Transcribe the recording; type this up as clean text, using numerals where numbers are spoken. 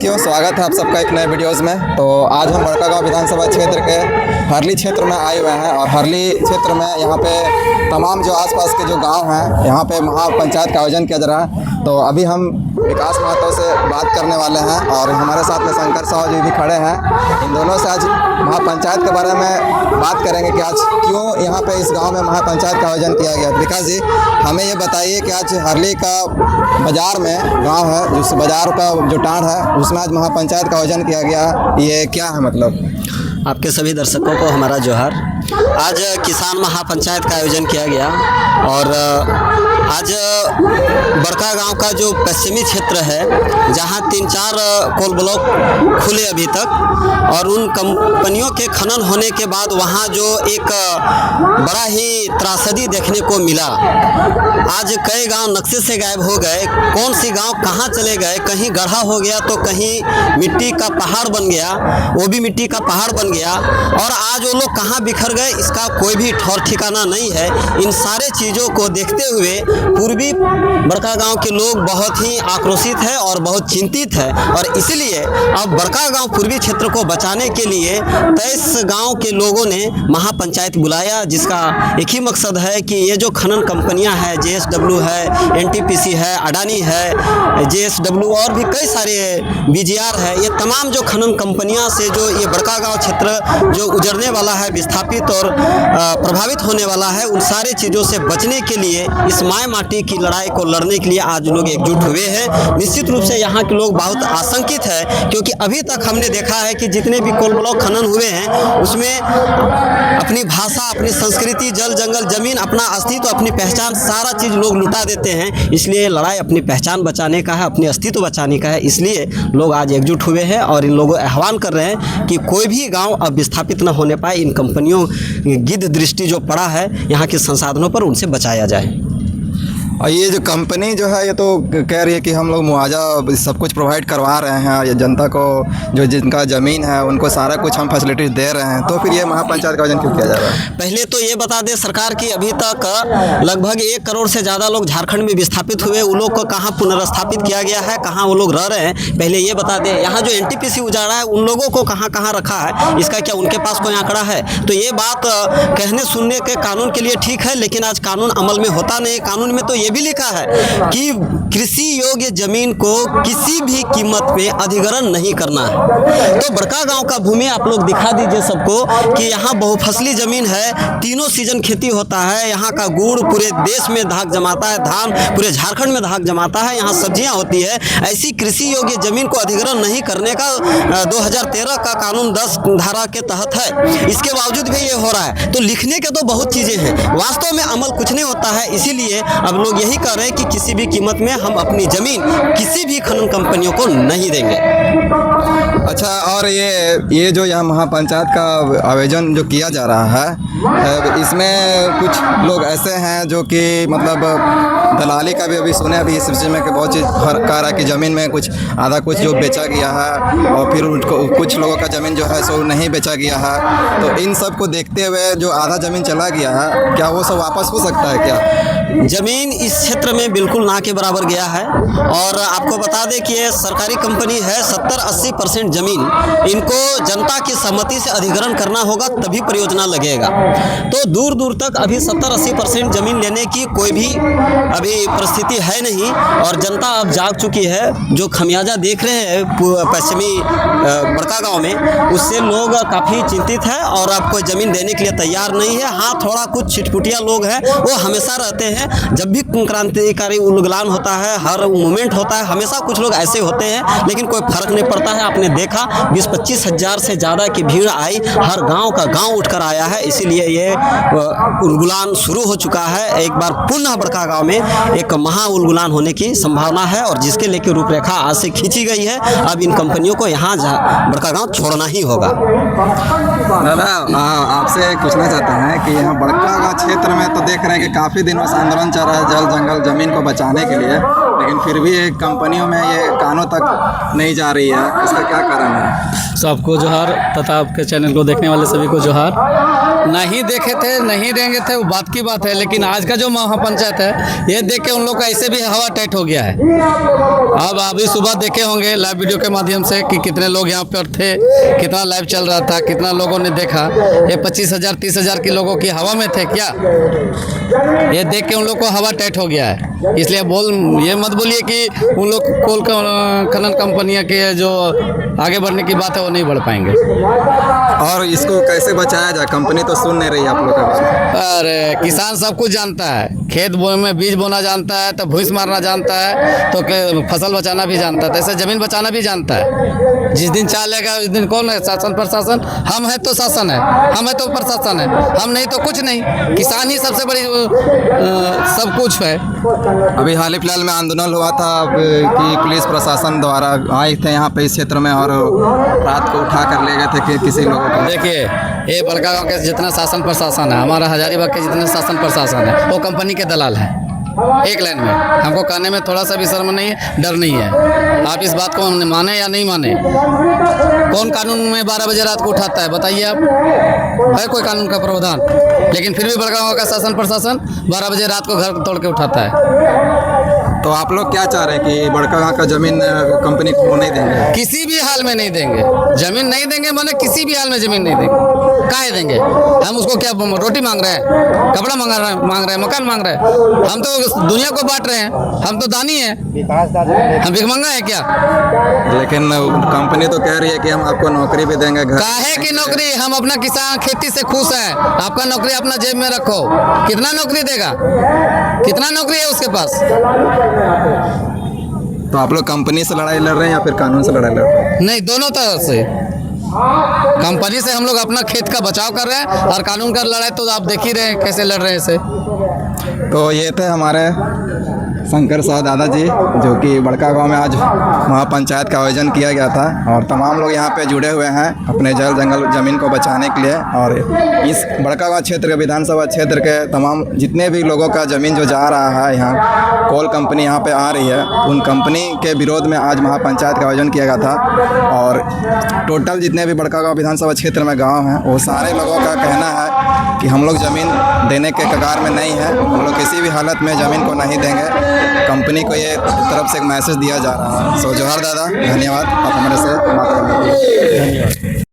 स्वागत है आप सबका एक नए वीडियोस में। तो आज हम बड़कागांव विधानसभा क्षेत्र के हरली क्षेत्र में आए हुए हैं और हरली क्षेत्र में यहाँ पे तमाम जो आसपास के जो गांव हैं यहाँ पे महापंचायत का आयोजन किया जा रहा है। तो अभी हम विकास महतो से बात करने वाले हैं और हमारे साथ में शंकर साहू जी भी खड़े हैं। इन दोनों से आज महापंचायत के बारे में बात करेंगे कि आज क्यों यहाँ पे इस गाँव में महापंचायत का आयोजन किया गया। विकास जी, हमें ये बताइए कि आज हरली का बाज़ार में गाँव है, जिस बाज़ार का जो टाँड़ है उसमें आज महापंचायत का आयोजन किया गया, ये क्या है मतलब? आपके सभी दर्शकों को हमारा जोहार। आज किसान महापंचायत का आयोजन किया गया और आज बड़कागांव का जो पश्चिमी क्षेत्र है जहां 3-4 कोल ब्लॉक खुले अभी तक और उन कंपनियों के खनन होने के बाद वहां जो एक बड़ा ही त्रासदी देखने को मिला। आज कई गांव नक्शे से गायब हो गए, कौन सी गांव कहां चले गए, कहीं गड्ढा हो गया तो कहीं मिट्टी का पहाड़ बन गया, वो भी मिट्टी का पहाड़ बन गया और आज वो लोग कहां बिखर गए इसका कोई भी ठौर ठिकाना नहीं है। इन सारे चीज़ों को देखते हुए पूर्वी बड़कागांव के लोग बहुत ही आक्रोशित है और बहुत चिंतित है और इसलिए अब बड़कागांव पूर्वी क्षेत्र को बचाने के लिए 23 गांव के लोगों ने महापंचायत बुलाया, जिसका एक ही मकसद है कि ये जो खनन कंपनियां हैं, JSW है, NTPC है, अडानी है, JSW और भी कई सारे BGR है, ये तमाम जो खनन कंपनियां से जो ये बड़कागांव क्षेत्र जो उजड़ने वाला है, विस्थापित और प्रभावित होने वाला है, उन सारे चीज़ों से बचने के लिए इस माय माटी की लड़ाई को लड़ने के लिए आज लोग एकजुट हुए हैं। निश्चित रूप से यहाँ के लोग बहुत आशंकित है क्योंकि अभी तक हमने देखा है कि जितने भी कोल ब्लॉक खनन हुए हैं उसमें अपनी भाषा, अपनी संस्कृति, जल जंगल जमीन, अपना अस्तित्व, अपनी पहचान, सारा चीज़ लोग लुटा देते हैं। इसलिए लड़ाई अपनी पहचान बचाने का है, अपनी अस्तित्व बचाने का है। इसलिए लोग आज एकजुट हुए हैं और इन लोगों आह्वान कर रहे हैं कि कोई भी गाँव अब विस्थापित न होने पाए, इन कंपनियों गिद्ध दृष्टि जो पड़ा है यहाँ के संसाधनों पर, उनसे बचाया जाए। और ये जो कंपनी जो है ये तो कह रही है कि हम लोग मुआवजा सब कुछ प्रोवाइड करवा रहे हैं, ये जनता को जो जिनका ज़मीन है उनको सारा कुछ हम फैसिलिटीज़ दे रहे हैं, तो फिर ये महापंचायत का आयोजन क्यों किया जा रहा है? पहले तो ये बता दें सरकार की अभी तक लगभग 1 करोड़ से ज़्यादा लोग झारखंड में विस्थापित हुए, उन लोग को कहाँ पुनर्स्थापित किया गया है, कहाँ वो लोग रह रहे हैं, पहले ये बता दें। यहाँ जो NTPC उजाड़ा है उन लोगों को कहाँ कहाँ रखा है, इसका क्या उनके पास कोई आंकड़ा है? तो ये बात कहने सुनने के कानून के लिए ठीक है, लेकिन आज कानून अमल में होता नहीं। कानून में तो ये भी लिखा है कि कृषि योग्य जमीन को किसी भी कीमत पे अधिग्रहण नहीं करना है। तो बड़कागांव का भूमि आप लोग दिखा दीजिए सबको कि यहाँ बहुफसली जमीन है, तीनों सीजन खेती होता है, यहाँ का गुड़ पूरे देश में धाक जमाता है, धान पूरे झारखंड में धाक जमाता है, यहाँ सब्जियाँ होती है। ऐसी कृषि योग्य जमीन को अधिग्रहण नहीं करने का 2013 का कानून 10 धारा के तहत है, इसके बावजूद भी ये हो रहा है। तो लिखने के तो बहुत चीज़ें हैं, वास्तव में अमल कुछ नहीं होता है। इसीलिए अब लोग यही कह रहे हैं कि किसी भी कीमत में हम अपनी ज़मीन किसी भी खनन कंपनियों को नहीं देंगे। अच्छा, और ये जो यहाँ महापंचायत का आयोजन जो किया जा रहा है, इसमें कुछ लोग ऐसे हैं जो कि मतलब दलाली का भी अभी सुने, अभी इस विषय में कि बहुत चीज़ फर्क आ रहा है कि ज़मीन में कुछ आधा कुछ जो बेचा गया है और फिर उनको कुछ लोगों का ज़मीन जो है सो नहीं बेचा गया है। तो इन सब को देखते हुए जो आधा ज़मीन चला गया है, क्या वो सब वापस हो सकता है क्या? ज़मीन इस क्षेत्र में बिल्कुल ना के बराबर गया है और आपको बता दें कि ये सरकारी कंपनी है। 70-80% ज़मीन इनको जनता की सहमति से अधिग्रहण करना होगा तभी परियोजना लगेगा। तो दूर दूर तक अभी 70-80% ज़मीन लेने की कोई भी अभी परिस्थिति है नहीं और जनता अब जाग चुकी है। जो खमियाजा देख रहे हैं पश्चिमी बड़कागांव में, उससे लोग काफ़ी चिंतित है और अब कोई ज़मीन देने के लिए तैयार नहीं है। हाँ, थोड़ा कुछ छिटपुटिया लोग हैं, वो हमेशा रहते हैं। जब भी क्रांतिकारी उलगलान होता है, हर मूवमेंट होता है, हमेशा कुछ लोग ऐसे होते हैं, लेकिन कोई फर्क नहीं पड़ता है। आपने देखा 20-25 हज़ार से ज़्यादा की भीड़ आई, हर गांव का गांव उठकर आया है। इसीलिए ये उलगुलान शुरू हो चुका है। एक बार पुनः बड़कागांव में एक महा उलगुलान होने की संभावना है और जिसके लेकर रूपरेखा आज से खींची गई है। अब इन कंपनियों को यहाँ बड़कागांव छोड़ना ही होगा। दादा, आपसे पूछना चाहते हैं कि यहाँ बड़कागांव क्षेत्र में तो देख रहे हैं कि काफ़ी दिनों से आंदोलन चल रहा है जल जंगल ज़मीन को बचाने के लिए, लेकिन फिर भी कंपनियों में ये कानों तक नहीं जा रही है, इसका क्या कारण है? सबको जोहार तथा आपके चैनल को देखने वाले सभी को जोहार। नहीं देखे थे, नहीं देंगे थे, वो बात की बात है। लेकिन आज का जो महापंचायत है, ये देख के उन लोग का ऐसे भी हवा टाइट हो गया है। अब अभी सुबह देखे होंगे लाइव वीडियो के माध्यम से कि कितने लोग यहाँ पर थे, कितना लाइव चल रहा था, कितना लोगों ने देखा। ये 25,000 30,000 की लोगों की हवा में थे क्या? ये देख के उन लोग को हवा टाइट हो गया है। इसलिए ये मत बोलिए कि उन लोग कोल खनन कंपनियां के जो आगे बढ़ने की बात है वो नहीं बढ़ पाएंगे। और इसको कैसे बचाया जाए? कंपनी तो सुन नहीं रही आप लोग का। अरे किसान सब कुछ जानता है, खेत में बीज बोना जानता है, तो भूस मारना जानता है, तो फसल बचाना भी जानता है, तो ऐसे जमीन बचाना भी जानता है। जिस दिन चालेगा उस दिन कौन है? शासन प्रशासन। हम है तो शासन है, हम है तो प्रशासन है, हम नहीं तो कुछ नहीं। किसान ही सबसे बड़ी सब कुछ है। अभी हाल ही फिलहाल में आंदोलन हुआ था कि पुलिस प्रशासन द्वारा आए थे यहाँ पे इस क्षेत्र में और रात को उठा कर ले गए थे कि किसी लोगों को। देखिए, ये बड़का गांव के जितना शासन प्रशासन है, हमारा हजारीबाग के जितने शासन प्रशासन है, वो कंपनी के दलाल है। एक लाइन में हमको कहने में थोड़ा सा भी शर्म नहीं है, डर नहीं है। आप इस बात को माने या नहीं माने? कौन कानून में 12 बजे रात को उठाता है? बताइए आप, है कोई कानून का प्रावधान? लेकिन फिर भी बड़का गांव का शासन प्रशासन 12 बजे रात को घर तोड़ के उठाता है। तो आप लोग क्या चाह रहे हैं कि बड़का गांव का जमीन कंपनी को नहीं देंगे? किसी भी हाल में नहीं देंगे, जमीन नहीं देंगे, माने किसी भी हाल में जमीन नहीं देंगे। काहे देंगे? हम उसको क्या रोटी मांग रहे हैं, कपड़ा मांग रहे हैं, मकान मांग रहे हैं? हम तो दुनिया को बांट रहे हैं, हम तो दानी हैं, हम भिखमंगा है क्या? लेकिन कंपनी तो कह रही है कि हम आपको नौकरी भी देंगे। घर काहे की नौकरी? हम अपना किसान खेती से खुश हैं। आपका नौकरी अपना जेब में रखो। कितना नौकरी देगा? कितना नौकरी है उसके पास? तो आप लोग कंपनी से लड़ाई लड़ रहे हैं या फिर कानून से लड़ाई लड़ रहे हैं? नहीं, दोनों तरह से। कंपनी से हम लोग अपना खेत का बचाव कर रहे हैं, और कानून का लड़ाई तो आप देख ही रहे हैं कैसे लड़ रहे हैं इसे। तो ये थे हमारे शंकर साह दादाजी, जो कि बड़का गांव में आज महापंचायत का आयोजन किया गया था और तमाम लोग यहाँ पे जुड़े हुए हैं अपने जल जंगल ज़मीन को बचाने के लिए। और इस बड़का गांव क्षेत्र के विधानसभा क्षेत्र के तमाम जितने भी लोगों का ज़मीन जो जा रहा है, यहाँ कोल कंपनी यहाँ पे आ रही है, उन कंपनी के विरोध में आज महापंचायत का आयोजन किया गया था। और टोटल जितने भी बड़का गाँव विधानसभा क्षेत्र में गाँव हैं, वो सारे लोगों का कहना है कि हम लोग ज़मीन देने के कगार में नहीं है, हम लोग किसी भी हालत में ज़मीन को नहीं देंगे। कंपनी को ये तरफ से एक मैसेज दिया जा रहा है। सो जोहार दादा, धन्यवाद आप हमारे से बात करने के लिए। धन्यवाद।